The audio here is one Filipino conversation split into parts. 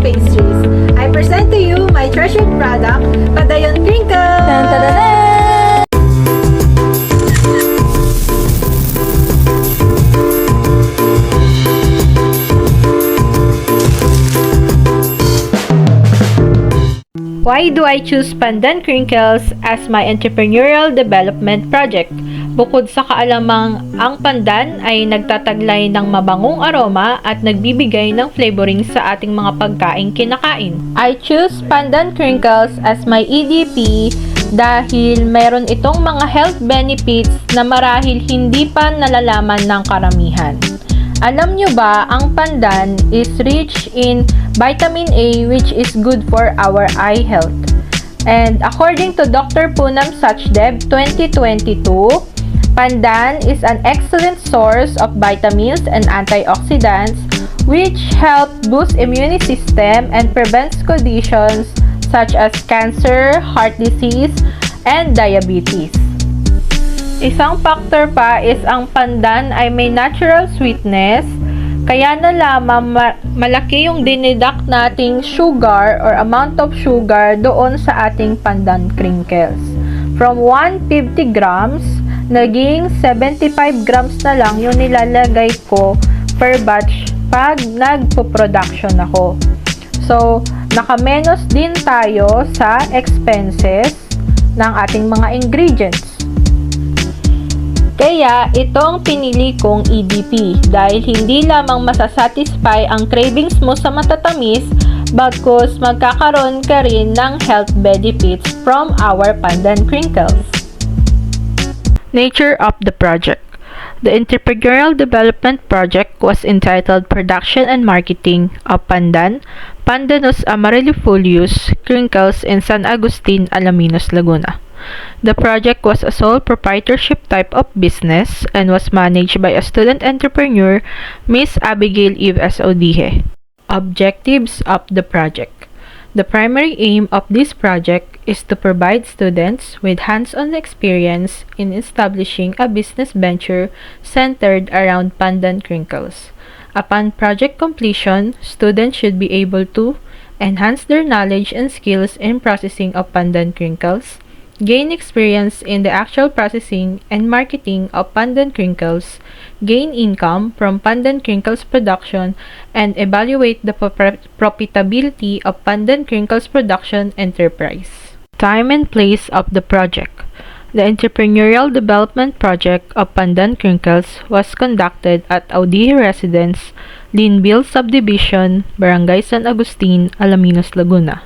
Pastries. I present to you my treasured product, Padayon Crinkles! Dun, dun, dun, dun. Why do I choose Pandan Crinkles as my entrepreneurial development project? Bukod sa kaalamang ang pandan ay nagtataglay ng mabangong aroma at nagbibigay ng flavoring sa ating mga pagkaing kinakain. I choose Pandan Crinkles as my EDP dahil meron itong mga health benefits na marahil hindi pa nalalaman ng karamihan. Alam nyo ba, ang pandan is rich in vitamin A which is good for our eye health. And according to Dr. Poonam Sachdev 2022, pandan is an excellent source of vitamins and antioxidants which help boost immune system and prevents conditions such as cancer, heart disease, and diabetes. Isang factor pa is ang pandan ay may natural sweetness, kaya na lamang malaki yung dinidak nating sugar or amount of sugar doon sa ating pandan crinkles. From 150 grams, naging 75 grams na lang yung nilalagay ko per batch pag nagpo-production ako. So, nakamenos din tayo sa expenses ng ating mga ingredients. Kaya, itong pinili kong EDP dahil hindi lamang masasatisfy ang cravings mo sa matatamis, bagkus magkakaroon ka rin ng health benefits from our pandan crinkles. Nature of the project. The entrepreneurial development project was entitled Production and Marketing of Pandan, Pandanus amarellifolius crinkles in San Agustin, Alaminos, Laguna. The project was a sole proprietorship type of business and was managed by a student entrepreneur, Miss Abigail Eve S. Odihe. Objectives of the project. The primary aim of this project is to provide students with hands-on experience in establishing a business venture centered around pandan crinkles. Upon project completion, students should be able to enhance their knowledge and skills in processing of pandan crinkles, gain experience in the actual processing and marketing of pandan crinkles, gain income from pandan crinkles production, and evaluate the profitability of pandan crinkles production enterprise. Time and place of the project. The entrepreneurial development project of Pandan Crinkles was conducted at Odihe Residence, Linville Subdivision, Barangay San Agustin, Alaminos, Laguna,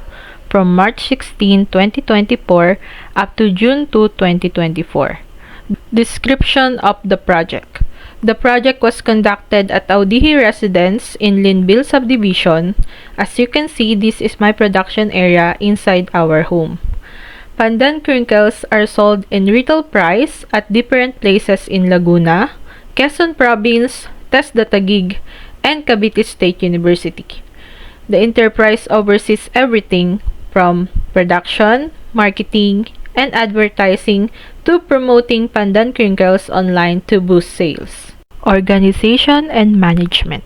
from March 16, 2024 up to June 2, 2024. Description of the project. The project was conducted at Odihe Residence in Linville Subdivision. As you can see, this is my production area inside our home. Pandan crinkles are sold in retail price at different places in Laguna, Quezon Province, TESDA Taguig, and Cavite State University. The enterprise oversees everything from production, marketing, and advertising to promoting pandan crinkles online to boost sales. Organization and management.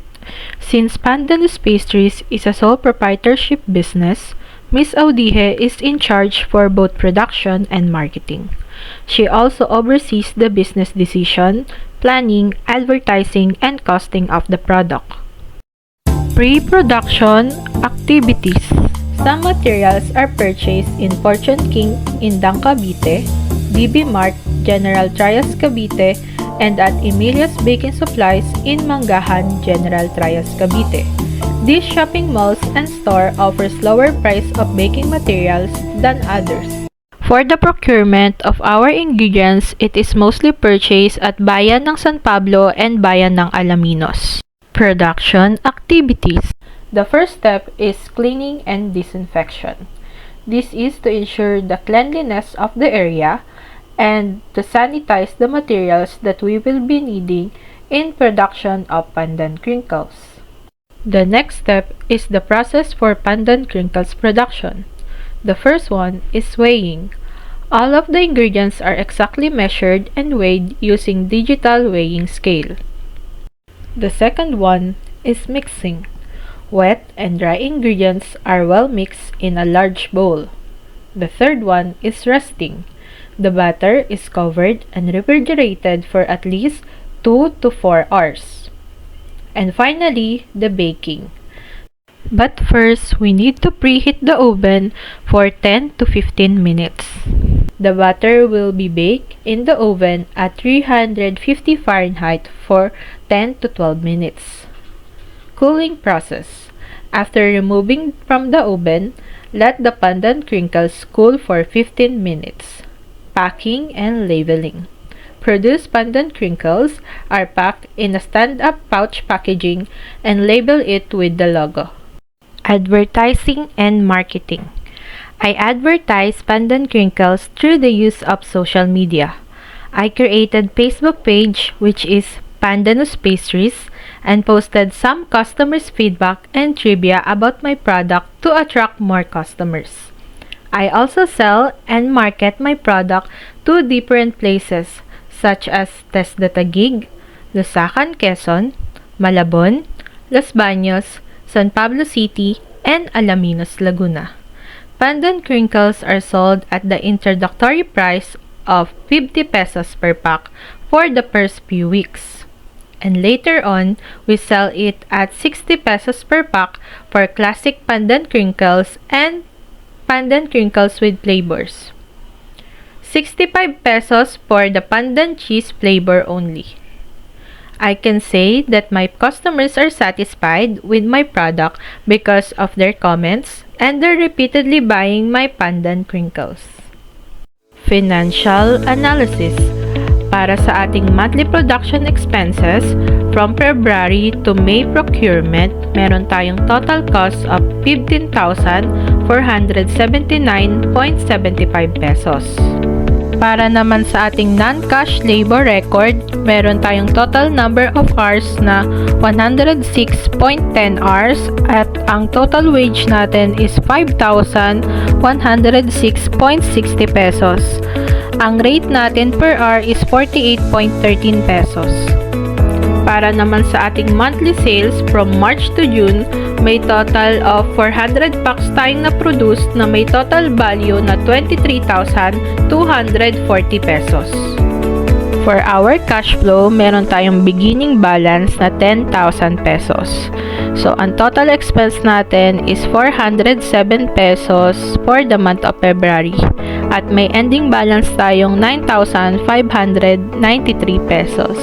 Since Pandanus Pastries is a sole proprietorship business, Ms. Odihe is in charge for both production and marketing. She also oversees the business decision, planning, advertising, and costing of the product. Pre-production activities. Some materials are purchased in Fortune King in Cavite, BB Mart, General Trias Cavite, and at Emilia's Baking Supplies in Mangahan, General Trias Cavite. These shopping malls and store offers lower price of baking materials than others. For the procurement of our ingredients, it is mostly purchased at Bayan ng San Pablo and Bayan ng Alaminos. Production activities. The first step is cleaning and disinfection. This is to ensure the cleanliness of the area and to sanitize the materials that we will be needing in production of pandan crinkles. The next step is the process for pandan crinkles production. The first one is weighing. All of the ingredients are exactly measured and weighed using digital weighing scale. The second one is mixing. Wet and dry ingredients are well mixed in a large bowl. The third one is resting. The batter is covered and refrigerated for at least 2 to 4 hours. And finally, the baking. But first, we need to preheat the oven for 10 to 15 minutes. The batter will be baked in the oven at 350 Fahrenheit for 10 to 12 minutes. Cooling process. After removing from the oven, let the pandan crinkles cool for 15 minutes. Packing and labeling. Produced pandan crinkles are packed in a stand-up pouch packaging and label it with the logo. Advertising and marketing. I advertise pandan crinkles through the use of social media. I created Facebook page which is Pandanus Pastries and posted some customers' feedback and trivia about my product to attract more customers. I also sell and market my product to different places such as Tesda Taguig, Lusacan, Quezon, Malabon, Los Baños, San Pablo City, and Alaminos, Laguna. Pandan crinkles are sold at the introductory price of 50 pesos per pack for the first few weeks. And later on, we sell it at 60 pesos per pack for classic pandan crinkles and pandan crinkles with flavors. 65 pesos for the pandan cheese flavor only. I can say that my customers are satisfied with my product because of their comments and they're repeatedly buying my pandan crinkles. Financial analysis. Para sa ating monthly production expenses, from February to May procurement, meron tayong total cost of 15,479.75 pesos. Para naman sa ating non-cash labor record, meron tayong total number of hours na 106.10 hours at ang total wage natin is 5,106.60 pesos. Ang rate natin per hour is 48.13 pesos. Para naman sa ating monthly sales from March to June, may total of 400 packs tayong na-produce na may total value na 23,240 pesos. For our cash flow, meron tayong beginning balance na 10,000 pesos. So, ang total expense natin is 407 pesos for the month of February. At may ending balance tayong 9,593 pesos.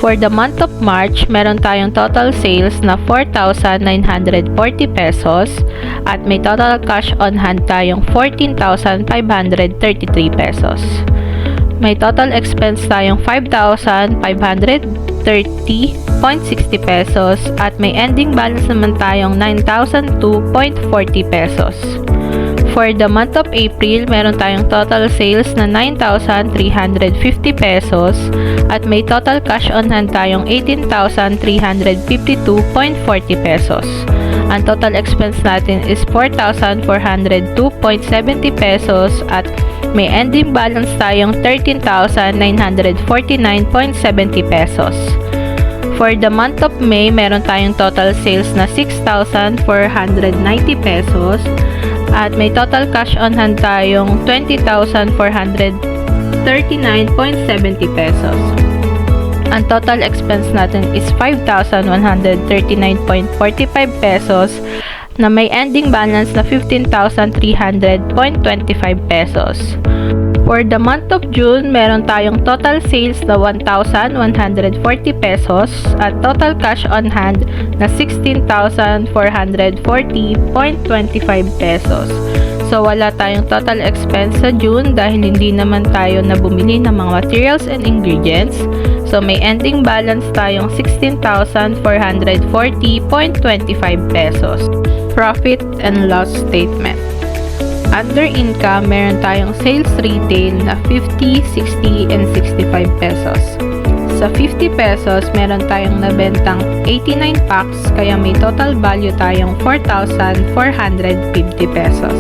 For the month of March, meron tayong total sales na 4,940 pesos at may total cash on hand tayong 14,533 pesos. May total expense tayong 5,530.60 pesos at may ending balance naman tayong 9,002.40 pesos. For the month of April, meron tayong total sales na 9,350 pesos at may total cash on hand tayong 18,352.40 pesos. Ang total expense natin is 4,402.70 pesos at may ending balance tayong 13,949.70 pesos. For the month of May, meron tayong total sales na 6,490 pesos at may total cash on hand tayong 20,439.70 pesos. Ang total expense natin is 5,139.45 pesos na may ending balance na 15,300.25 pesos. For the month of June, meron tayong total sales na 1,140 pesos at total cash on hand na 16,440.25 pesos. So, wala tayong total expense sa June dahil hindi naman tayo na bumili ng mga materials and ingredients. So, may ending balance tayong 16,440.25 pesos. Profit and loss statement. Under income, meron tayong sales retail na 50, 60, and 65 pesos. Sa 50 pesos, meron tayong nabentang 89 packs kaya may total value tayong 4,450 pesos.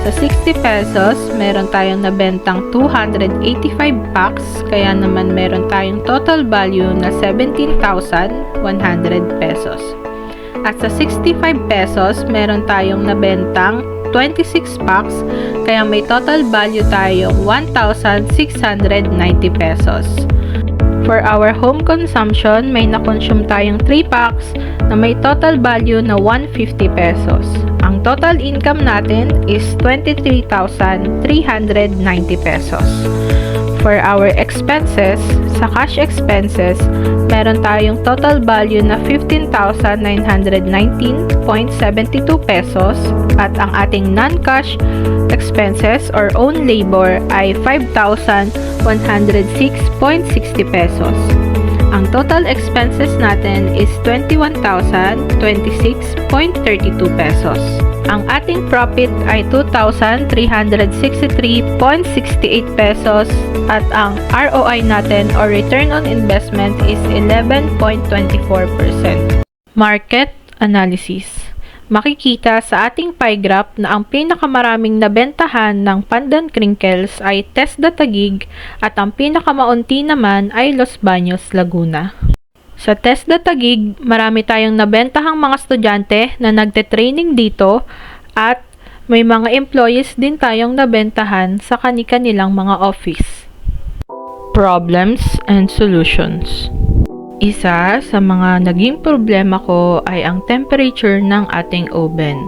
Sa 60 pesos, meron tayong nabentang 285 packs kaya naman meron tayong total value na 17,100 pesos. At sa 65 pesos, meron tayong nabentang 26 packs, kaya may total value tayong 1,690 pesos. For our home consumption, may na-consume tayong 3 packs na may total value na 150 pesos. Ang total income natin is 23,390 pesos. For our expenses, sa cash expenses, meron tayong total value na 15,919.72 pesos at ang ating non-cash expenses or own labor ay 5,106.60 pesos. Ang total expenses natin is 21,026.32 pesos. Ang ating profit ay 2,363.68 pesos at ang ROI natin or return on investment is 11.24%. Market analysis. Makikita sa ating pie graph na ang pinakamaraming nabentahan ng Pandan Crinkles ay TESDA Taguig at ang pinakamaunti naman ay Los Baños, Laguna. Sa TESDA Taguig, marami tayong nabentahang mga estudyante na nagte-training dito at may mga employees din tayong nabentahan sa kani-kanilang mga office. Problems and solutions. Isa sa mga naging problema ko ay ang temperature ng ating oven.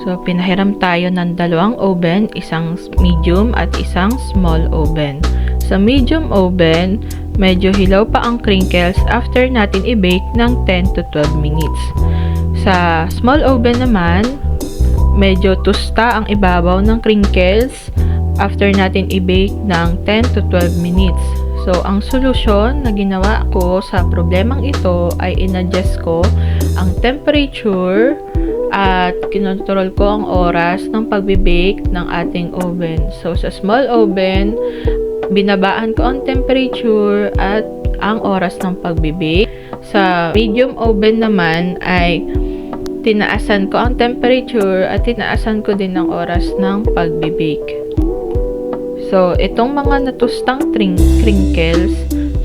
So, pinahiram tayo ng dalawang oven, isang medium at isang small oven. Sa medium oven, medyo hilaw pa ang crinkles after natin i-bake ng 10 to 12 minutes. Sa small oven naman, medyo tusta ang ibabaw ng crinkles after natin i-bake ng 10 to 12 minutes. So, ang solusyon na ginawa ko sa problemang ito ay in-adjust ko ang temperature at kinontrol ko ang oras ng pagbe-bake ng ating oven. So, sa small oven, binabaan ko ang temperature at ang oras ng pagbe-bake. Sa medium oven naman ay tinaasan ko ang temperature at tinaasan ko din ang oras ng pagbe-bake. So, itong mga natustang crinkles,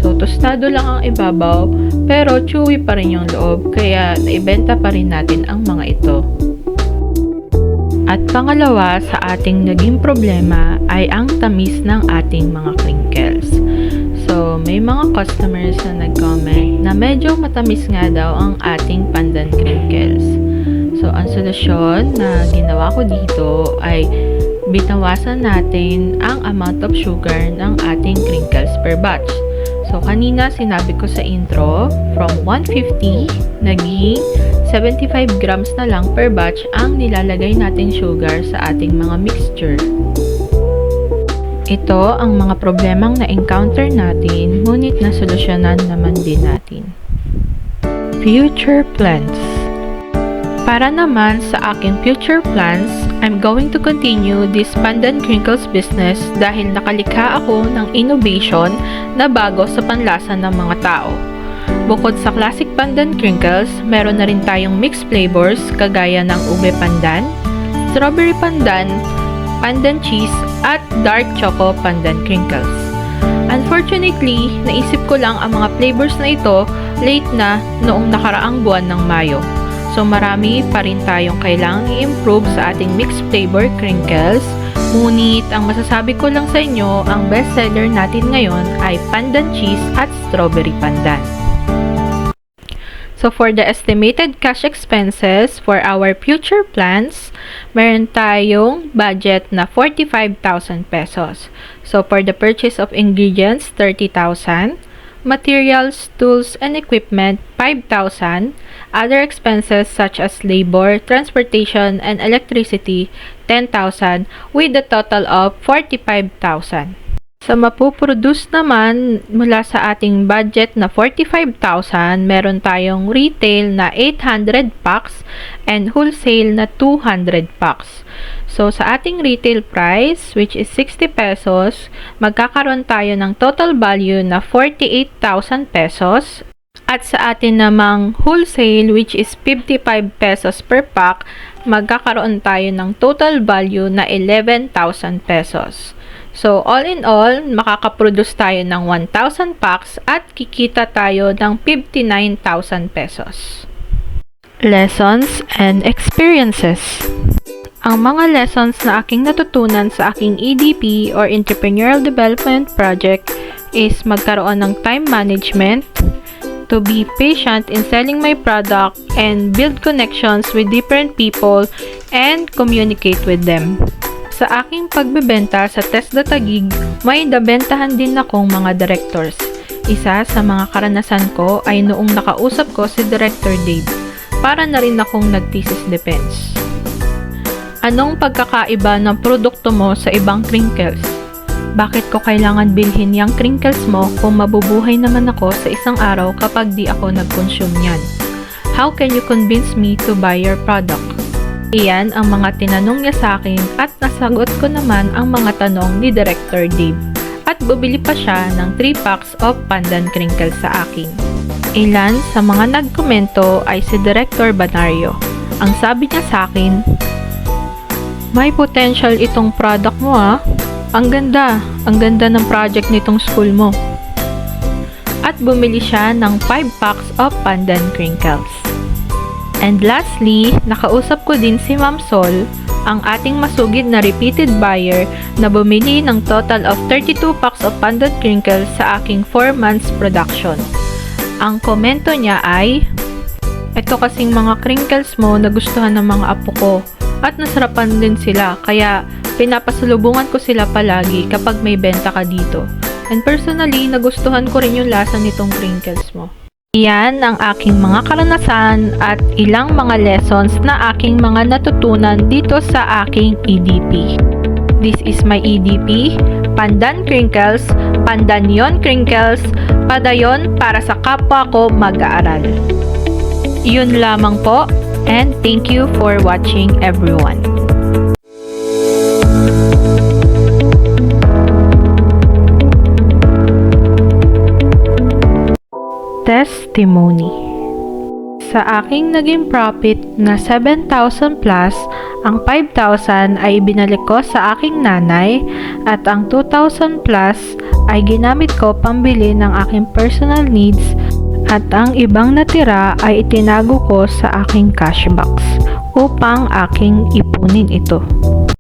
so tostado lang ang ibabaw, pero chewy pa rin yung loob, kaya naibenta pa rin natin ang mga ito. At pangalawa sa ating naging problema ay ang tamis ng ating mga crinkles. So, may mga customers na nag-comment na medyo matamis nga daw ang ating Pandan Crinkles. So, ang solusyon na ginawa ko dito ay binawasan natin ang amount of sugar ng ating crinkles per batch. So, kanina sinabi ko sa intro, from 150, naging 75 grams na lang per batch ang nilalagay nating sugar sa ating mga mixture. Ito ang mga problemang na-encounter natin, ngunit nasolusyonan naman din natin. Future plans. Para naman sa aking future plans, I'm going to continue this Pandan Crinkles business dahil nakalikha ako ng innovation na bago sa panlasa ng mga tao. Bukod sa classic Pandan Crinkles, meron na rin tayong mixed flavors kagaya ng ube pandan, strawberry pandan, pandan cheese, at dark choco Pandan Crinkles. Unfortunately, naisip ko lang ang mga flavors na ito late na noong nakaraang buwan ng Mayo. So, marami pa rin tayong kailangang i-improve sa ating mixed flavor crinkles. Ngunit, ang masasabi ko lang sa inyo, ang best seller natin ngayon ay pandan cheese at strawberry pandan. So, for the estimated cash expenses for our future plans, meron tayong budget na 45,000 pesos. So, for the purchase of ingredients, 30,000. Materials, tools, and equipment, 5,000. Other expenses such as labor, transportation, and electricity, 10,000, with a total of 45,000. Sa mapuproduce naman mula sa ating budget na 45,000, meron tayong retail na 800 packs and wholesale na 200 packs. So, sa ating retail price, which is 60 pesos, magkakaroon tayo ng total value na 48,000 pesos. At sa atin namang wholesale, which is 55 pesos per pack, magkakaroon tayo ng total value na 11,000 pesos. So, all in all, makakaproduce tayo ng 1,000 packs at kikita tayo ng 59,000 pesos. Lessons and experiences. Ang mga lessons na aking natutunan sa aking EDP or Entrepreneurial Development Project is magkaroon ng time management, to be patient in selling my product, and build connections with different people and communicate with them. Sa aking pagbebenta sa TESDA Taguig, may nabentahan din akong mga directors. Isa sa mga karanasan ko ay noong nakausap ko si Director Dave. Para na rin akong nag-thesis defense. Anong pagkakaiba ng produkto mo sa ibang crinkles? Bakit ko kailangan bilhin yung crinkles mo kung mabubuhay naman ako sa isang araw kapag di ako nag-consume yan? How can you convince me to buy your product? Iyan ang mga tinanong niya sa akin at nasagot ko naman ang mga tanong ni Director Dave. At bumili pa siya ng 3 packs of pandan crinkles sa akin. Ilan sa mga nagkomento ay si Director Banario. Ang sabi niya sa akin, "May potential itong product mo ah. Ang ganda ng project nitong school mo." At bumili siya ng 5 packs of pandan crinkles. And lastly, nakausap ko din si Ma'am Sol, ang ating masugid na repeated buyer na bumili ng total of 32 packs of pandan crinkles sa aking 4 months production. Ang komento niya ay, "Ito kasing mga crinkles mo nagustuhan ng mga apo ko at nasarapan din sila kaya pinapasalubungan ko sila palagi kapag may benta ka dito. And personally, nagustuhan ko rin yung lasa nitong crinkles mo." Iyan ang aking mga karanasan at ilang mga lessons na aking mga natutunan dito sa aking EDP. This is my EDP, Pandan Crinkles, Pandanyon Crinkles, padayon para sa kapwa ko mag-aaral. Yun lamang po, and thank you for watching everyone. Testimony. Sa aking naging profit na 7,000 plus, ang 5,000 ay binalik ko sa aking nanay at ang 2,000 plus ay ginamit ko pambili ng aking personal needs at ang ibang natira ay itinago ko sa aking cash box upang aking ipunin ito.